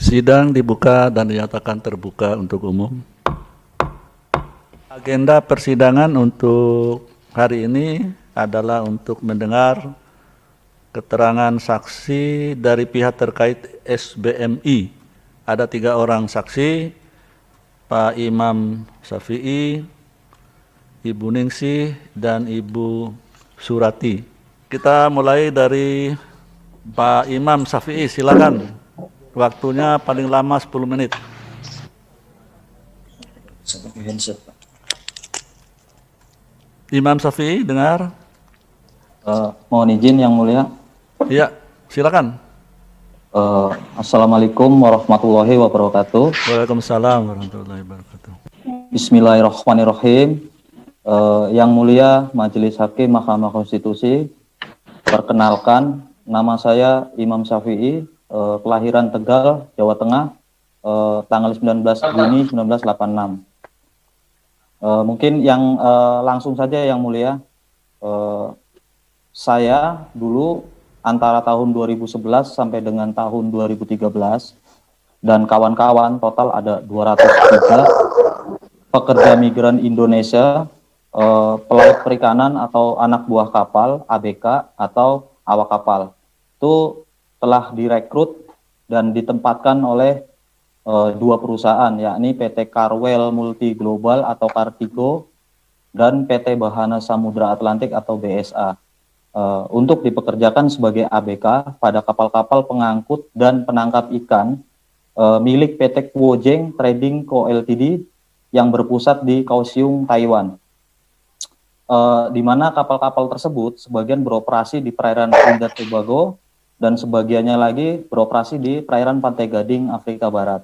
Sidang dibuka dan dinyatakan terbuka untuk umum. Agenda persidangan untuk hari ini adalah untuk mendengar keterangan saksi dari pihak terkait SBMI. Ada 3 orang saksi, Pak Imam Syafi'i, Ibu Ningsih, dan Ibu Surati. Kita mulai dari Pak Imam Syafi'i, silakan. Waktunya paling lama 10 menit. Imam Syafi'i, dengar? Mohon izin Yang Mulia. Iya, silakan. Assalamualaikum warahmatullahi wabarakatuh. Waalaikumsalam warahmatullahi wabarakatuh. Bismillahirrahmanirrahim. Yang Mulia Majelis Hakim Mahkamah Konstitusi, perkenalkan, nama saya Imam Syafi'i, kelahiran Tegal, Jawa Tengah, tanggal 19 Juni 1986. Mungkin yang langsung saja Yang Mulia, saya dulu antara tahun 2011 sampai dengan tahun 2013 dan kawan-kawan total ada 203 pekerja migran Indonesia, pelaut perikanan atau anak buah kapal, ABK atau awak kapal, itu telah direkrut dan ditempatkan oleh 2 perusahaan, yakni PT Carwell Multi Global atau Cartigo dan PT Bahana Samudra Atlantik atau BSA, untuk dipekerjakan sebagai ABK pada kapal-kapal pengangkut dan penangkap ikan milik PT Kuojeng Trading Co Ltd yang berpusat di Kaohsiung, Taiwan. Di mana kapal-kapal tersebut sebagian beroperasi di perairan Trinidad Tobago dan sebagiannya lagi beroperasi di perairan Pantai Gading, Afrika Barat.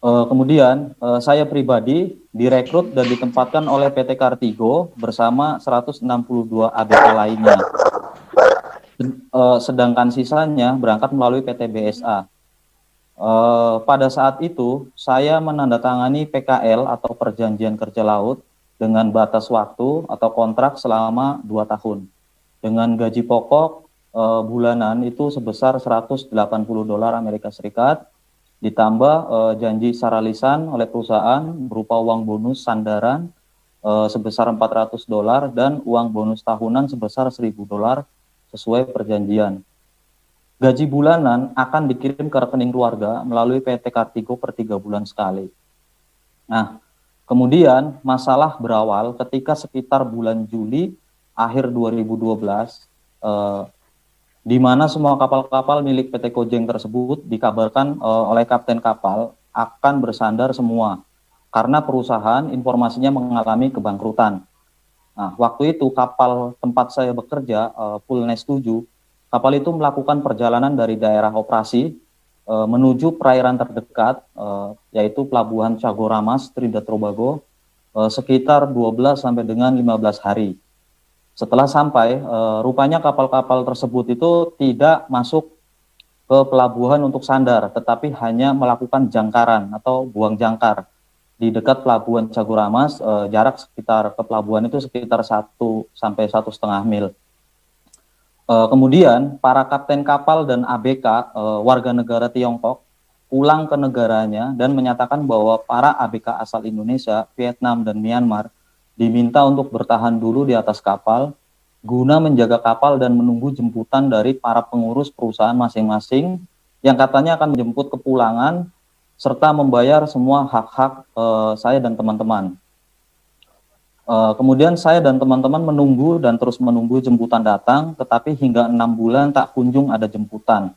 Kemudian saya pribadi direkrut dan ditempatkan oleh PT Cartigo bersama 162 ABK lainnya. Sedangkan sisanya berangkat melalui PT BSA. Pada saat itu saya menandatangani PKL atau Perjanjian Kerja Laut dengan batas waktu atau kontrak selama 2 tahun. Dengan gaji pokok bulanan itu sebesar $180 Amerika Serikat. Ditambah janji secara lisan oleh perusahaan berupa uang bonus sandaran sebesar $400 dan uang bonus tahunan sebesar $1.000 sesuai perjanjian. Gaji bulanan akan dikirim ke rekening keluarga melalui PT Cartigo per 3 bulan sekali. Nah, kemudian masalah berawal ketika sekitar bulan Juli akhir 2012, di mana semua kapal-kapal milik PT Kuojeng tersebut dikabarkan oleh kapten kapal akan bersandar semua karena perusahaan informasinya mengalami kebangkrutan. Nah, waktu itu kapal tempat saya bekerja, Pulnes 7, kapal itu melakukan perjalanan dari daerah operasi menuju perairan terdekat, yaitu Pelabuhan Cagoramas, Trinidad Tobago, sekitar 12 sampai dengan 15 hari. Setelah sampai, rupanya kapal-kapal tersebut itu tidak masuk ke pelabuhan untuk sandar, tetapi hanya melakukan jangkaran atau buang jangkar di dekat Pelabuhan Cagoramas. Jarak sekitar ke pelabuhan itu sekitar 1 sampai 1,5 mil. Kemudian para kapten kapal dan ABK warga negara Tiongkok pulang ke negaranya dan menyatakan bahwa para ABK asal Indonesia, Vietnam, dan Myanmar diminta untuk bertahan dulu di atas kapal guna menjaga kapal dan menunggu jemputan dari para pengurus perusahaan masing-masing yang katanya akan menjemput kepulangan serta membayar semua hak-hak saya dan teman-teman. Kemudian saya dan teman-teman menunggu dan terus menunggu jemputan datang, tetapi hingga 6 bulan tak kunjung ada jemputan.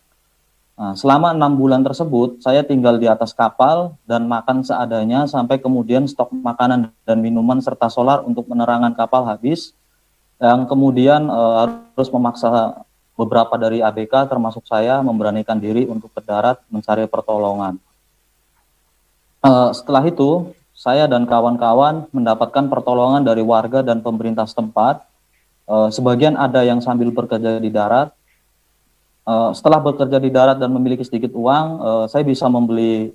Nah, selama 6 bulan tersebut, saya tinggal di atas kapal dan makan seadanya sampai kemudian stok makanan dan minuman serta solar untuk penerangan kapal habis, yang kemudian harus memaksa beberapa dari ABK termasuk saya memberanikan diri untuk ke darat mencari pertolongan. Setelah itu, saya dan kawan-kawan mendapatkan pertolongan dari warga dan pemerintah setempat. Sebagian ada yang sambil bekerja di darat. Setelah bekerja di darat dan memiliki sedikit uang, saya bisa membeli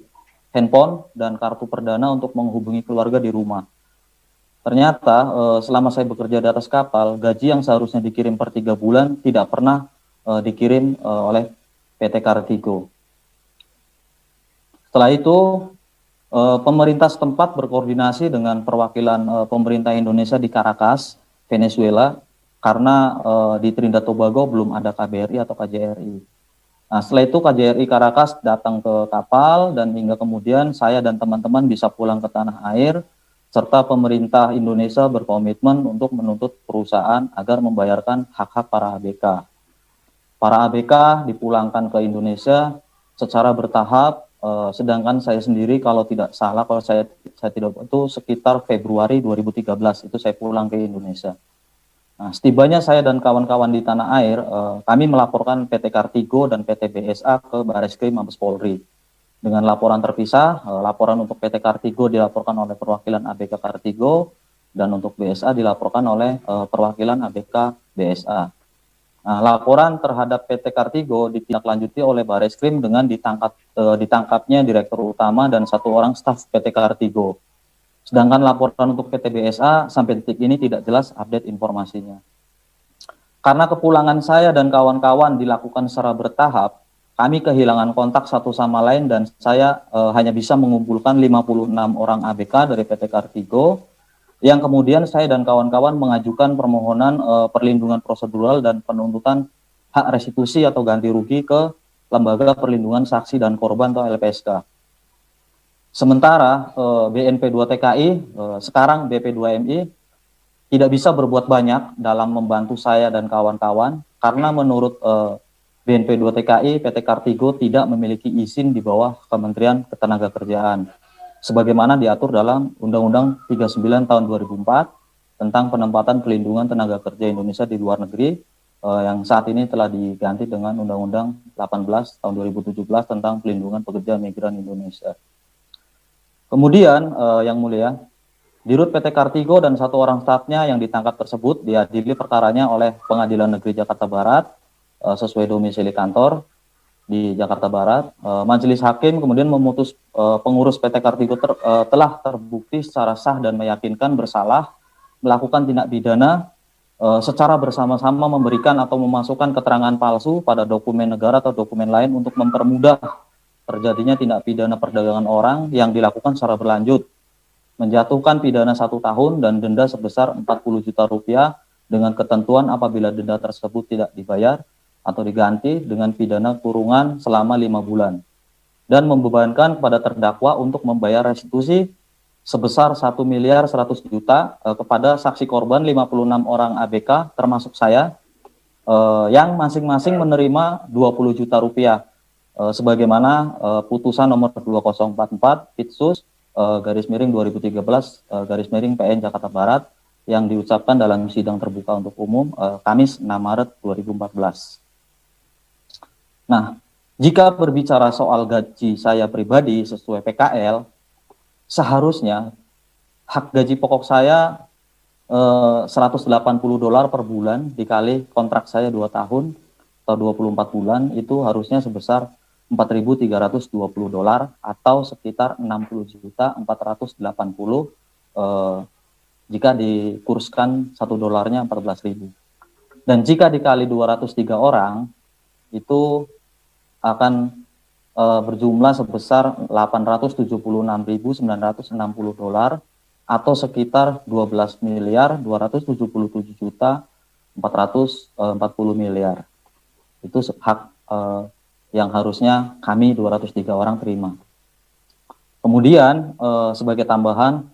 handphone dan kartu perdana untuk menghubungi keluarga di rumah. Ternyata selama saya bekerja di atas kapal, gaji yang seharusnya dikirim per 3 bulan tidak pernah dikirim oleh PT Cartigo. Setelah itu pemerintah setempat berkoordinasi dengan perwakilan pemerintah Indonesia di Caracas, Venezuela, karena di Trinidad Tobago belum ada KBRI atau KJRI. Nah, setelah itu KJRI Caracas datang ke kapal dan hingga kemudian saya dan teman-teman bisa pulang ke tanah air, serta pemerintah Indonesia berkomitmen untuk menuntut perusahaan agar membayarkan hak-hak para ABK. Para ABK dipulangkan ke Indonesia secara bertahap, sedangkan saya sendiri kalau tidak salah, kalau saya tidak itu sekitar Februari 2013 itu saya pulang ke Indonesia. Nah, setibanya saya dan kawan-kawan di tanah air, kami melaporkan PT Kartigo dan PT BSA ke Bareskrim Mabes Polri. Dengan laporan terpisah, laporan untuk PT Kartigo dilaporkan oleh perwakilan ABK Kartigo, dan untuk BSA dilaporkan oleh perwakilan ABK BSA. Nah, laporan terhadap PT Kartigo ditindaklanjuti oleh Bareskrim dengan ditangkapnya Direktur Utama dan 1 orang staf PT Kartigo. Sedangkan laporan untuk PT BSA sampai detik ini tidak jelas update informasinya. Karena kepulangan saya dan kawan-kawan dilakukan secara bertahap, kami kehilangan kontak satu sama lain dan saya hanya bisa mengumpulkan 56 orang ABK dari PT Kartigo, yang kemudian saya dan kawan-kawan mengajukan permohonan perlindungan prosedural dan penuntutan hak restitusi atau ganti rugi ke Lembaga Perlindungan Saksi dan Korban atau LPSK. Sementara BNP 2 TKI, sekarang BP 2 MI, tidak bisa berbuat banyak dalam membantu saya dan kawan-kawan, karena menurut BNP 2 TKI, PT Kartigo tidak memiliki izin di bawah Kementerian Ketenagakerjaan, sebagaimana diatur dalam Undang-Undang 39 tahun 2004 tentang penempatan pelindungan tenaga kerja Indonesia di luar negeri, yang saat ini telah diganti dengan Undang-Undang 18 tahun 2017 tentang pelindungan pekerja migran Indonesia. Kemudian yang mulia, Dirut PT Kartigo dan 1 orang stafnya yang ditangkap tersebut diadili perkaranya oleh Pengadilan Negeri Jakarta Barat sesuai domisili kantor di Jakarta Barat. Majelis Hakim kemudian memutus pengurus PT Kartigo telah terbukti secara sah dan meyakinkan bersalah melakukan tindak pidana secara bersama-sama memberikan atau memasukkan keterangan palsu pada dokumen negara atau dokumen lain untuk mempermudah terjadinya tindak pidana perdagangan orang yang dilakukan secara berlanjut, menjatuhkan pidana 1 tahun dan denda sebesar 40 juta rupiah dengan ketentuan apabila denda tersebut tidak dibayar atau diganti dengan pidana kurungan selama 5 bulan, dan membebankan kepada terdakwa untuk membayar restitusi sebesar 1 miliar 100 juta kepada saksi korban 56 orang ABK termasuk saya, yang masing-masing menerima 20 juta rupiah sebagaimana putusan nomor 2044 Pitsus garis miring 2013 garis miring PN Jakarta Barat yang diucapkan dalam sidang terbuka untuk umum Kamis 6 Maret 2014. Nah, jika berbicara soal gaji saya pribadi sesuai PKL, seharusnya hak gaji pokok saya $180 per bulan dikali kontrak saya 2 tahun atau 24 bulan itu harusnya sebesar $4.320 atau sekitar 60.480 jika dikurskan $1 14.000. Dan jika dikali 203 orang itu akan berjumlah sebesar $876.960 atau sekitar 12.277.440 itu hak yang harusnya kami 203 orang terima. Kemudian sebagai tambahan,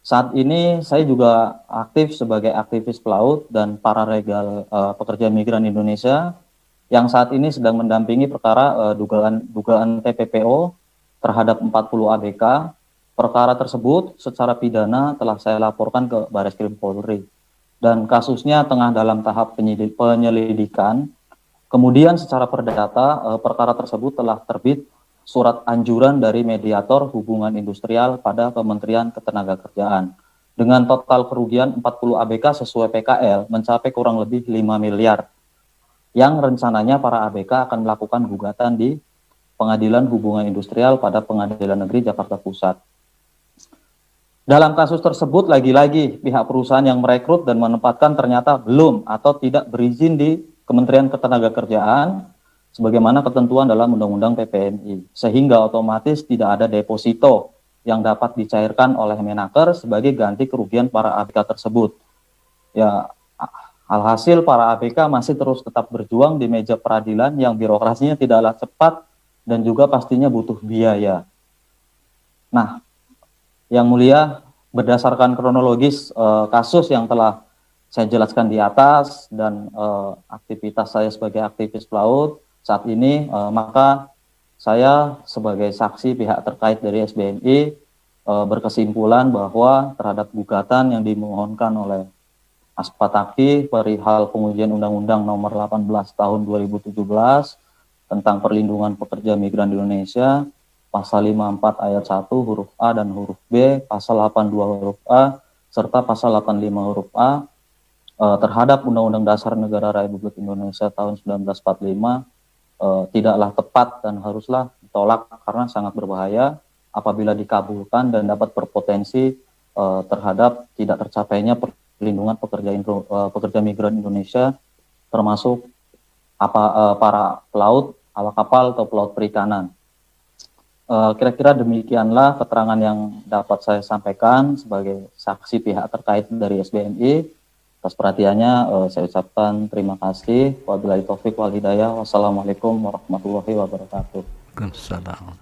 saat ini saya juga aktif sebagai aktivis pelaut dan paralegal pekerja migran Indonesia yang saat ini sedang mendampingi perkara dugaan TPPO terhadap 40 ABK. Perkara tersebut secara pidana telah saya laporkan ke Bareskrim Polri dan kasusnya tengah dalam tahap penyelidikan. Kemudian secara perdata, perkara tersebut telah terbit surat anjuran dari mediator hubungan industrial pada Kementerian Ketenagakerjaan dengan total kerugian 40 ABK sesuai PKL mencapai kurang lebih 5 miliar yang rencananya para ABK akan melakukan gugatan di Pengadilan Hubungan Industrial pada Pengadilan Negeri Jakarta Pusat. Dalam kasus tersebut lagi-lagi pihak perusahaan yang merekrut dan menempatkan ternyata belum atau tidak berizin di Kementerian Ketenagakerjaan, sebagaimana ketentuan dalam Undang-Undang PPNI, sehingga otomatis tidak ada deposito yang dapat dicairkan oleh Menaker sebagai ganti kerugian para ABK tersebut. Ya, alhasil para ABK masih terus tetap berjuang di meja peradilan yang birokrasinya tidaklah cepat dan juga pastinya butuh biaya. Nah, Yang Mulia, berdasarkan kronologis kasus yang telah saya jelaskan di atas dan aktivitas saya sebagai aktivis pelaut saat ini, maka saya sebagai saksi pihak terkait dari SBNI berkesimpulan bahwa terhadap gugatan yang dimohonkan oleh Aspataki perihal pengujian Undang-Undang Nomor 18 Tahun 2017 tentang perlindungan pekerja migran di Indonesia, pasal 54 ayat 1 huruf A dan huruf B, pasal 82 huruf A, serta pasal 85 huruf A terhadap Undang-Undang Dasar Negara Republik Indonesia tahun 1945 tidaklah tepat dan haruslah ditolak karena sangat berbahaya apabila dikabulkan dan dapat berpotensi terhadap tidak tercapainya perlindungan pekerja migran Indonesia, termasuk para pelaut, awak kapal atau pelaut perikanan. Kira-kira demikianlah keterangan yang dapat saya sampaikan sebagai saksi pihak terkait dari SBNI. Atas perhatiannya saya ucapkan terima kasih. Wabillahi taufik wal hidayah. Wassalamualaikum warahmatullahi wabarakatuh. Waalaikumsalam.